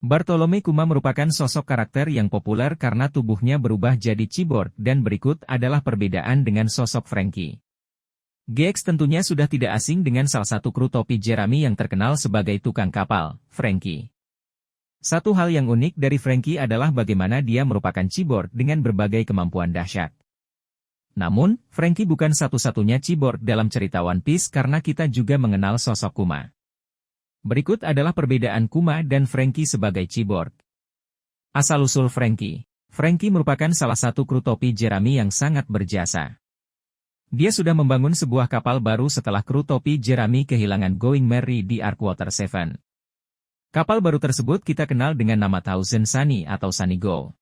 Bartolome Kuma merupakan sosok karakter yang populer karena tubuhnya berubah jadi cyborg dan berikut adalah perbedaan dengan sosok Franky. GX tentunya sudah tidak asing dengan salah satu kru topi jerami yang terkenal sebagai tukang kapal, Franky. Satu hal yang unik dari Franky adalah bagaimana dia merupakan cyborg dengan berbagai kemampuan dahsyat. Namun, Franky bukan satu-satunya cyborg dalam cerita One Piece karena kita juga mengenal sosok Kuma. Berikut adalah perbedaan Kuma dan Franky sebagai cyborg. Asal-usul Franky. Franky merupakan salah satu kru topi jerami yang sangat berjasa. Dia sudah membangun sebuah kapal baru setelah kru topi jerami kehilangan Going Merry di Arcwater 7. Kapal baru tersebut kita kenal dengan nama Thousand Sunny atau Sunny Go.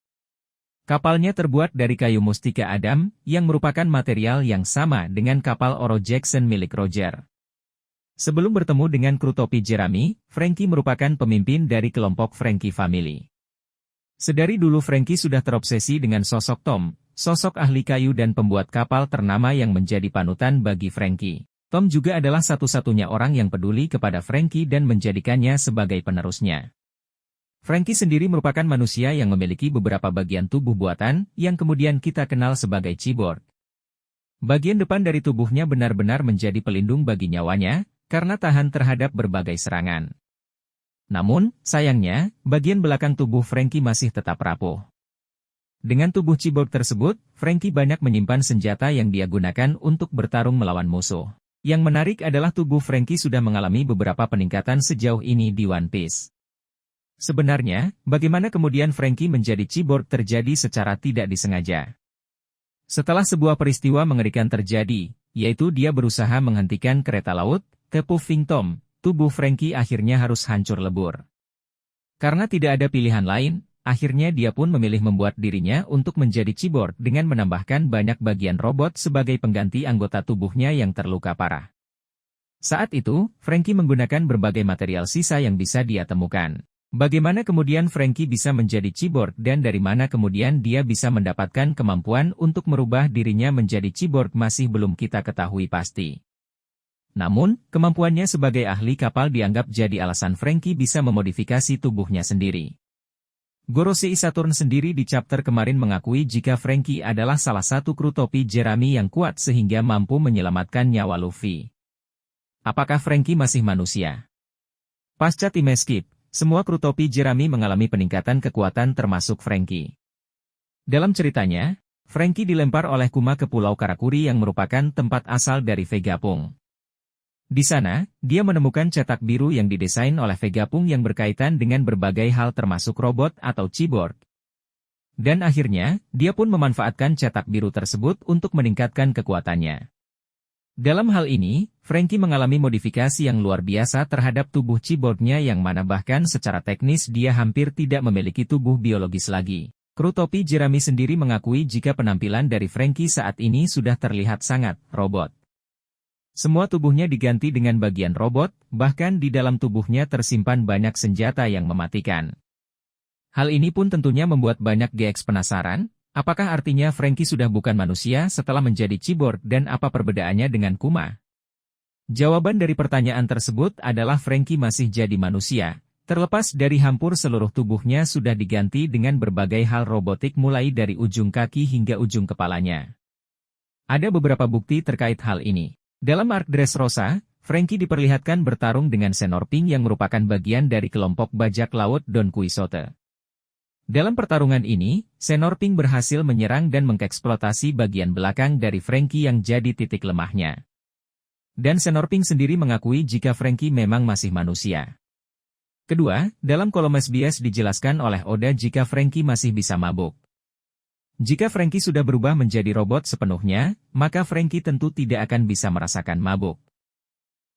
Kapalnya terbuat dari kayu mustika Adam, yang merupakan material yang sama dengan kapal Oro Jackson milik Roger. Sebelum bertemu dengan kru topi jerami, Franky merupakan pemimpin dari kelompok Franky Family. Sedari dulu Franky sudah terobsesi dengan sosok Tom, sosok ahli kayu dan pembuat kapal ternama yang menjadi panutan bagi Franky. Tom juga adalah satu-satunya orang yang peduli kepada Franky dan menjadikannya sebagai penerusnya. Franky sendiri merupakan manusia yang memiliki beberapa bagian tubuh buatan, yang kemudian kita kenal sebagai cyborg. Bagian depan dari tubuhnya benar-benar menjadi pelindung bagi nyawanya, karena tahan terhadap berbagai serangan. Namun, sayangnya, bagian belakang tubuh Franky masih tetap rapuh. Dengan tubuh cyborg tersebut, Franky banyak menyimpan senjata yang dia gunakan untuk bertarung melawan musuh. Yang menarik adalah tubuh Franky sudah mengalami beberapa peningkatan sejauh ini di One Piece. Sebenarnya, bagaimana kemudian Franky menjadi cyborg terjadi secara tidak disengaja. Setelah sebuah peristiwa mengerikan terjadi, yaitu dia berusaha menghentikan kereta laut, ke Puffing Tom, tubuh Franky akhirnya harus hancur lebur. Karena tidak ada pilihan lain, akhirnya dia pun memilih membuat dirinya untuk menjadi cyborg dengan menambahkan banyak bagian robot sebagai pengganti anggota tubuhnya yang terluka parah. Saat itu, Franky menggunakan berbagai material sisa yang bisa dia temukan. Bagaimana kemudian Franky bisa menjadi cyborg dan dari mana kemudian dia bisa mendapatkan kemampuan untuk merubah dirinya menjadi cyborg masih belum kita ketahui pasti. Namun, kemampuannya sebagai ahli kapal dianggap jadi alasan Franky bisa memodifikasi tubuhnya sendiri. Gorosei Saturn sendiri di chapter kemarin mengakui jika Franky adalah salah satu kru topi jerami yang kuat sehingga mampu menyelamatkan nyawa Luffy. Apakah Franky masih manusia? Pasca Time Skip, semua kru topi jerami mengalami peningkatan kekuatan termasuk Franky. Dalam ceritanya, Franky dilempar oleh Kuma ke Pulau Karakuri yang merupakan tempat asal dari Vegapunk. Di sana, dia menemukan cetak biru yang didesain oleh Vegapunk yang berkaitan dengan berbagai hal termasuk robot atau cyborg. Dan akhirnya, dia pun memanfaatkan cetak biru tersebut untuk meningkatkan kekuatannya. Dalam hal ini, Franky mengalami modifikasi yang luar biasa terhadap tubuh cyborgnya yang mana bahkan secara teknis dia hampir tidak memiliki tubuh biologis lagi. Kru topi jerami sendiri mengakui jika penampilan dari Franky saat ini sudah terlihat sangat robot. Semua tubuhnya diganti dengan bagian robot, bahkan di dalam tubuhnya tersimpan banyak senjata yang mematikan. Hal ini pun tentunya membuat banyak GX penasaran, apakah artinya Franky sudah bukan manusia setelah menjadi cyborg dan apa perbedaannya dengan Kuma? Jawaban dari pertanyaan tersebut adalah Franky masih jadi manusia, terlepas dari hampur seluruh tubuhnya sudah diganti dengan berbagai hal robotik mulai dari ujung kaki hingga ujung kepalanya. Ada beberapa bukti terkait hal ini. Dalam arc Dressrosa, Franky diperlihatkan bertarung dengan Senorping yang merupakan bagian dari kelompok bajak laut Don Quixote. Dalam pertarungan ini, Senorping berhasil menyerang dan mengeksploitasi bagian belakang dari Franky yang jadi titik lemahnya. Dan Senorping sendiri mengakui jika Franky memang masih manusia. Kedua, dalam kolom SBS dijelaskan oleh Oda jika Franky masih bisa mabuk. Jika Franky sudah berubah menjadi robot sepenuhnya, maka Franky tentu tidak akan bisa merasakan mabuk.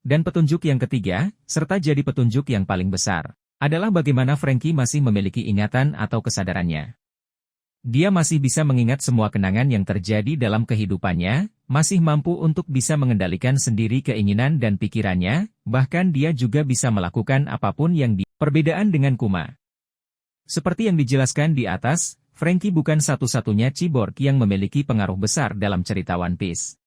Dan petunjuk yang ketiga, serta jadi petunjuk yang paling besar, adalah bagaimana Franky masih memiliki ingatan atau kesadarannya. Dia masih bisa mengingat semua kenangan yang terjadi dalam kehidupannya, masih mampu untuk bisa mengendalikan sendiri keinginan dan pikirannya, bahkan dia juga bisa melakukan apapun yang perbedaan dengan Kuma. Seperti yang dijelaskan di atas, Franky bukan satu-satunya cyborg yang memiliki pengaruh besar dalam cerita One Piece.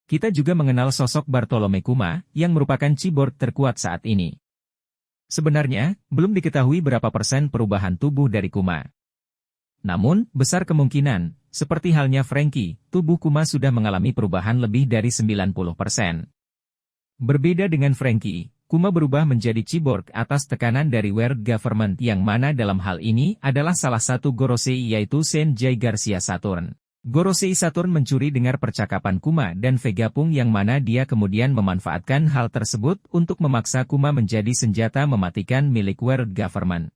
Kita juga mengenal sosok Bartolome Kuma, yang merupakan cyborg terkuat saat ini. Sebenarnya, belum diketahui berapa persen perubahan tubuh dari Kuma. Namun, besar kemungkinan, seperti halnya Franky, tubuh Kuma sudah mengalami perubahan lebih dari 90%. Berbeda dengan Franky, Kuma berubah menjadi cyborg atas tekanan dari World Government yang mana dalam hal ini adalah salah satu Gorosei yaitu Senjai Garcia Saturn. Gorosei Saturn mencuri dengar percakapan Kuma dan Vegapunk yang mana dia kemudian memanfaatkan hal tersebut untuk memaksa Kuma menjadi senjata mematikan milik World Government.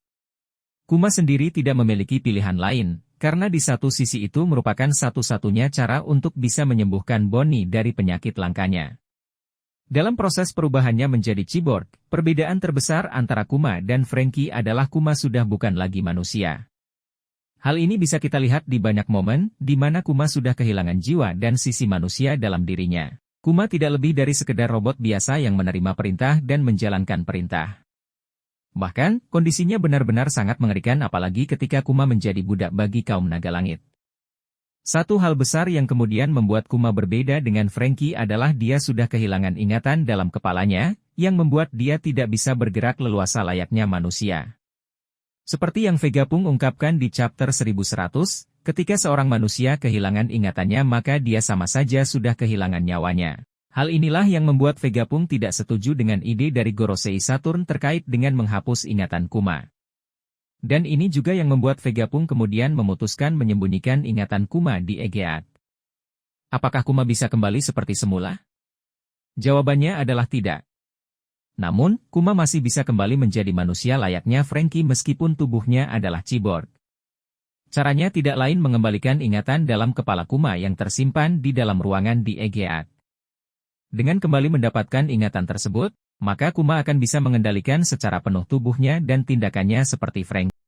Kuma sendiri tidak memiliki pilihan lain, karena di satu sisi itu merupakan satu-satunya cara untuk bisa menyembuhkan Bonnie dari penyakit langkanya. Dalam proses perubahannya menjadi cyborg, perbedaan terbesar antara Kuma dan Franky adalah Kuma sudah bukan lagi manusia. Hal ini bisa kita lihat di banyak momen, di mana Kuma sudah kehilangan jiwa dan sisi manusia dalam dirinya. Kuma tidak lebih dari sekedar robot biasa yang menerima perintah dan menjalankan perintah. Bahkan, kondisinya benar-benar sangat mengerikan apalagi ketika Kuma menjadi budak bagi kaum naga langit. Satu hal besar yang kemudian membuat Kuma berbeda dengan Franky adalah dia sudah kehilangan ingatan dalam kepalanya, yang membuat dia tidak bisa bergerak leluasa layaknya manusia. Seperti yang Vegapunk ungkapkan di chapter 1100, ketika seorang manusia kehilangan ingatannya maka dia sama saja sudah kehilangan nyawanya. Hal inilah yang membuat Vegapunk tidak setuju dengan ide dari Gorosei Saturn terkait dengan menghapus ingatan Kuma. Dan ini juga yang membuat Vegapunk kemudian memutuskan menyembunyikan ingatan Kuma di Egeat. Apakah Kuma bisa kembali seperti semula? Jawabannya adalah tidak. Namun, Kuma masih bisa kembali menjadi manusia layaknya Franky meskipun tubuhnya adalah cyborg. Caranya tidak lain mengembalikan ingatan dalam kepala Kuma yang tersimpan di dalam ruangan di Egeat. Dengan kembali mendapatkan ingatan tersebut, maka Kuma akan bisa mengendalikan secara penuh tubuhnya dan tindakannya seperti Franky.